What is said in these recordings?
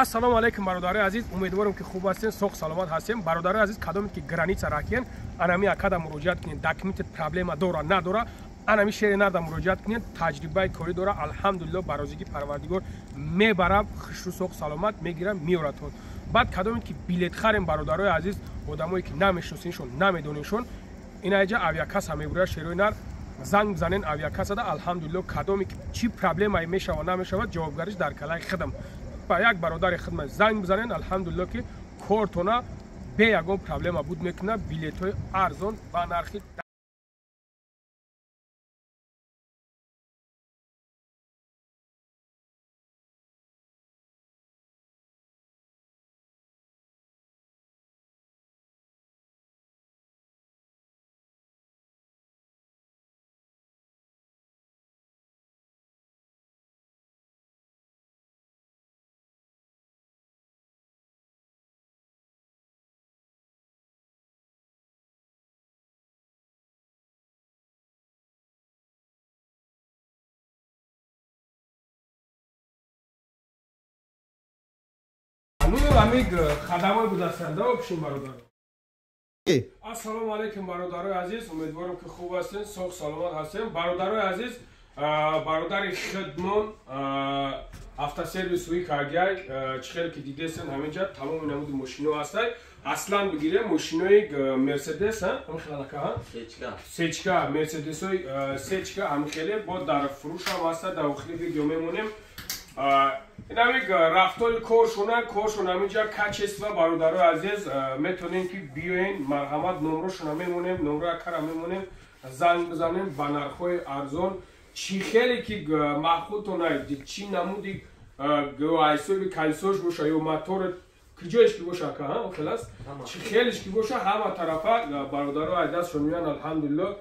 ассалому алайкум бародари азиз, умедворам ки хуб ҳастем, соғ саломат ҳастем. Бародари азиз, кадоме ки граница рахиен, анами акада муроҷиат кунед, документет проблема дора надора, анами шери нарда муроҷиат кунед, таҷрибаи кори дора, алҳамдулиллоҳ ба розиги Парвардигор мебарам, хушру соғ саломат мегирам, меоратон. Баъд кадоме ки билет харем бародари азиз, одамое ки намешносиншон, намедониншон, инаҷа авиакаса мебурад шерои нар занг бизанен авиакасада, алҳамдулиллоҳ кадоме ки чӣ проблемае мешава намешавад, ҷавобгариш дар калаи худам. Ба як бародари хидмат занг бизанен, алҳамдулиллоҳ ки кортона бе ягон проблема буд мекунад, билетҳои арзон ба нархи амиг хадамой будастанда опшин бародар. Ассалому алайкум бародари азиз, умедворам ки хуб ҳастем, соғ саломат ҳастем. Бародари азиз, бародари хидмон автосервис уи кагай чихел ки дидесен ҳаминҷа тамоми намуди мошино ҳастай. Аслан бигирем мошинои Мерседес, сечка, Мерседесои сечка ҳамихеле бо дар фурӯш ҳам ҳаста, дар охири видео мемонем. Инамик рафтори коршон ҳаминҷа качества бародари азиз, метонем ки биёен марҳамат номрошона мемонем, номрои акара мемонем, занг бизанем ба нархҳои арзон. Чӣ хеле ки маҳхудтонай, чӣ намуди айсоби калсош боша ё мотори киҷоеш ки боша ака, хелас чӣ хелеш ки боша ҳама тарафа бародари айдастшон меоянд, алҳамдулиллоҳ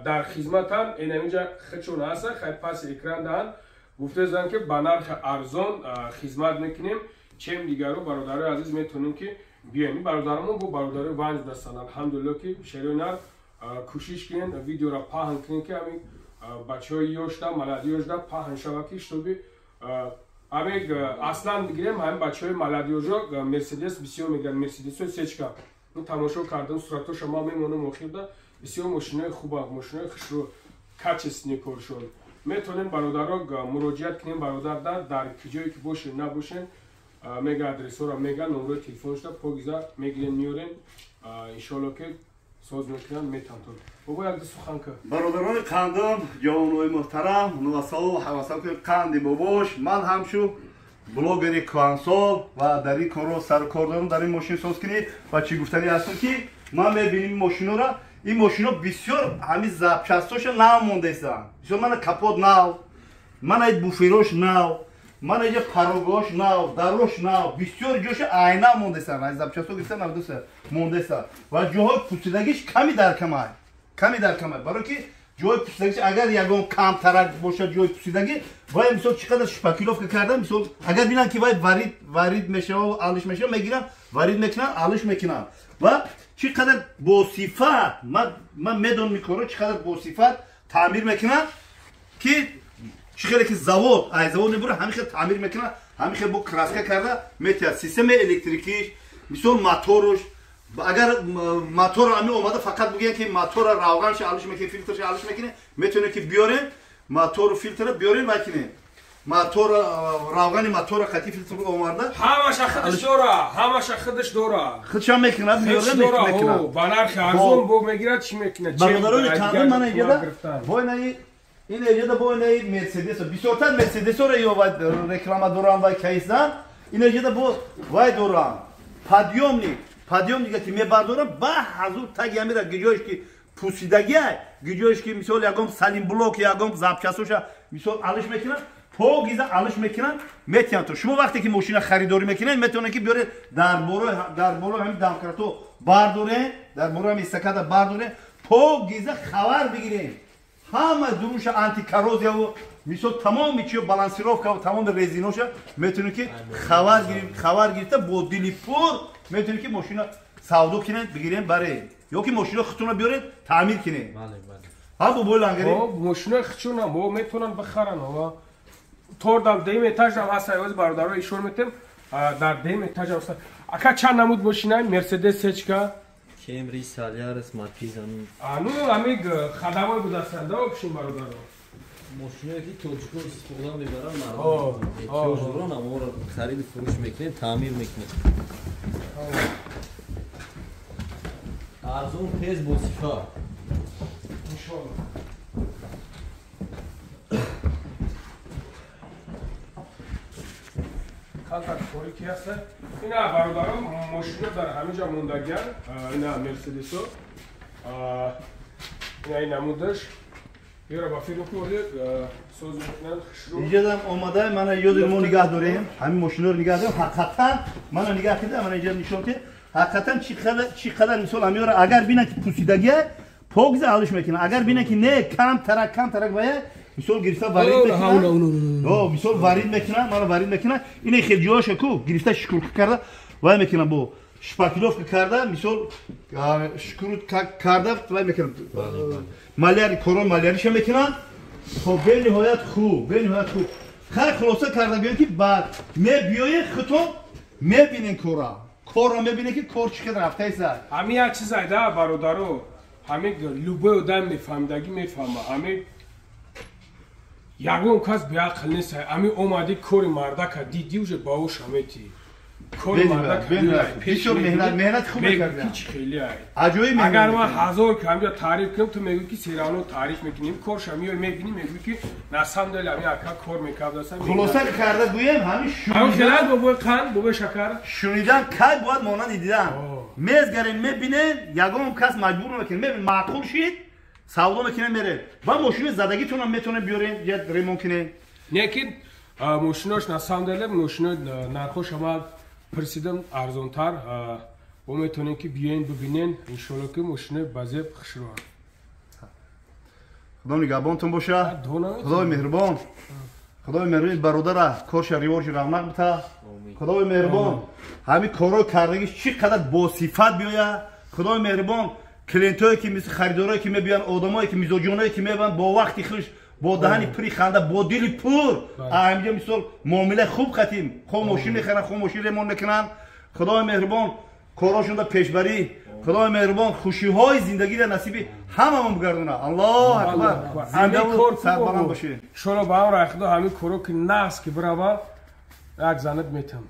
дар хизматанд. Инаминҷа хидшон ҳаста, хай паси экран даҳанд. гуфтезан ки ба нархи арзон хизмат мекунем. чем дигару бародари азиз метонем ки биёем. Бародарамон бо бародари ванҷ дастанд, алҳамдулиллоҳ ки шерои нар кӯшиш кунем видеора паҳн кунем ки ҳамин бачаҳои ёшда, малади ёшда паҳн шава ки штоби ҳамин аслан бигирем. ҳамин бачаҳои малади ёшда Мерседес бисёр мегӯянд, Мерседесои сечка тамошо кардам, суратоша ма мемонам охирда. бисёр мошинои хуба, мошинои хушрӯ, качественни коршон. метонем бародаро муроҷиат кунем бародар дар киҷое ки бошен набошен, мега адресҳоро мега, номрои телефоншда погиза мегирен миёрен, иншоалло ки соз мекунанд метантон. бобо як ду сухан ка бародарони қандам, ҷавонои муҳтарам, нувасолу ҳавасам ки қанди бобош, ман ҳамшу блогери квансол ва дар ин корро саркор дорам, дар ин мошин созкунӣ ва чӣ гуфтанӣ ҳастам ки ман мебиним мошиноро. این ماشینا بسیار همین زبچستاش نو مونده است. بسیار من کاپوت نو، من این بوفیروش نو، من این پاروگاش نو، داروش نو، بسیار جوش آینه مونده است. این زبچستا گفته نبوده مونده است. و جاهای پوسیدگیش کمی در کمه، کمی در کمه. برای که جای پوسیدگیش اگر یکم کم تر باشه جای پوسیدگی، وای مثلا چقدر شپاکیلوف کردن، مثلا اگر ببینن که وای وارد میشه و آلش میشه میگیرن، وارد میکنن، آلش میکنن. و چقدر با صفت من میدون میکنم چقدر با صفت تعمیر میکنن که چقدر که زواد نمیبره همیشه تعمیر میکنن، همیشه با کراسکه کرده میتونه سیستم الکتریکیش مثل موتورش. اگر موتور همین اومده فقط بگن که موتور روغنش آلش میکنه، فیلترش آلش میکنه، میتونه که بیارن موتور و فیلتر بیارن وکینه. موتور روغن موتور قطعی فیلتر اومده همش خودش داره خودش هم میکنه میاره با نرخ ارزون بو میگیره چی میکنه برادران کندم من اینجا وای نه این اینجا با نه مرسدس بسیارتر مرسدس رو یا رکلام دوران و کیسان این اینجا با وای دوران پادیوم دیگه که میبردارم با حضور تگ میره گجوش که پوسیدگی گجوش که مثلا یگم سالین بلوک یگم زبچسوش مثلا آلش میکنه پوگیزا آلش میکنن میتونن تو شما وقتی که ماشین خریداری میکنن میتونن که بیاره در بالا همین دمکراتو بارداره، در بالا همین استکادا بارداره، پوگیزا خبر بگیرین همه دروش آنتی کروزیا و مثل تمام چیو بالانسیروفکا و تمام رزینوش میتونن که خبر گیرته با دلی پر میتونن که ماشین سودو کنن بگیرین برای یا که ماشین خودتون بیارید تعمیر کنین. بله. ها بو لانگری ماشین خودشون هم میتونن بخرن ها. توردم دیم اتاج هم هست ایواز برادرها ایشون میتیم дар дем этажа аст. Ака чанд намуд машина? Мерседес сечка. Кемри, Солярис, Маркиз Ну амиг хадамой будастанд, да, обшин бародаро. машиное ки тоҷикон истифода мебаранд мардум эҳтиёҷ доранд аморо хариду фурӯш мекунем таъмир мекунем арзон тез бо сифат иншоалло калтак фори ки аст ина бародаро машина дар ҳама ҷо мондагиянд ина мерседесо ина ин намудаш یارو با فیلم کوله سوز میکنن اینجا اومده من یادم نگاه داریم همین ماشینا رو نگاه داریم حقیقتا من نگاه کردم من اینجا نشون که حقیقتا چی قدر مثال امیار اگر بینه که پوسیدگیه پوگز حالش میکنه اگر بینه که نه کم ترک باید مثال گرفته وارد میکنه مثال وارد میکنه من وارد میکنه اینه خیلی جواشه کو گرفته شکر کرده وای میکنه بو شپاکیلوف کرده مثال شکر کرده وای میکنه مالیاری کورون مالیاریش میکنن خب به نهایت خوب خیلی خلاصه کرده بیان که بعد بیای خودتون میبینین کورا میبینین که کور چقدر رفته است همین یک چیز ایده برادرو همین لوبه آدم میفهمدگی میفهمه همین یگون کس به عقل نیست همین اومدی کور مرده که دیدی وجه باوش همیتی کور مرده پیش مهنت خوب کرده هیچ خیلی عجایب اگر ما هزار کم تعریف کنیم تو میگی که سیرانو تعریف میکنیم کورش میای میبینی میگی که نسام دل همین اکا کور میکرد است خلاصه کرده گویم همین شونیدن بو قند بو شکر شونیدن کای باید مانند دیدن میزگرین میبینین یگام کس مجبور نکنه میبین معقول شید سودا میکنه میره با ماشین زدگیتون هم میتونه بیارین یا ریمون کنه لیکن ماشیناش نسام دل ماشین نرخوش هم پرسیدم ارزانتر و میتونین که بیاین ببینین انشالله که ماشین بازه خشرو خدا نگهبانتون باشه خدای مهربان برادر کارش ریواج رونق بده خدای مهربان همین کارو کردگیش چقدر با صفت بیاید خدای مهربان کلینتایی که مثل خریدارایی که میبیان آدمایی که میزاجونایی که میبیان با وقتی خوش با دهنی پری خنده با دل پر اینجا مثال معامله خوب خطیم خوب ماشین میخرن خوب ماشین ریمون میکنن خدای مهربان کاراشون دا پیشبری خدای مهربان خوشی های زندگی را نصیب هممون بگردونه الله اکبر زنده و سربلند باشه شما با هم راه خدا همین کارو که ناس که برابر یک زنت میتم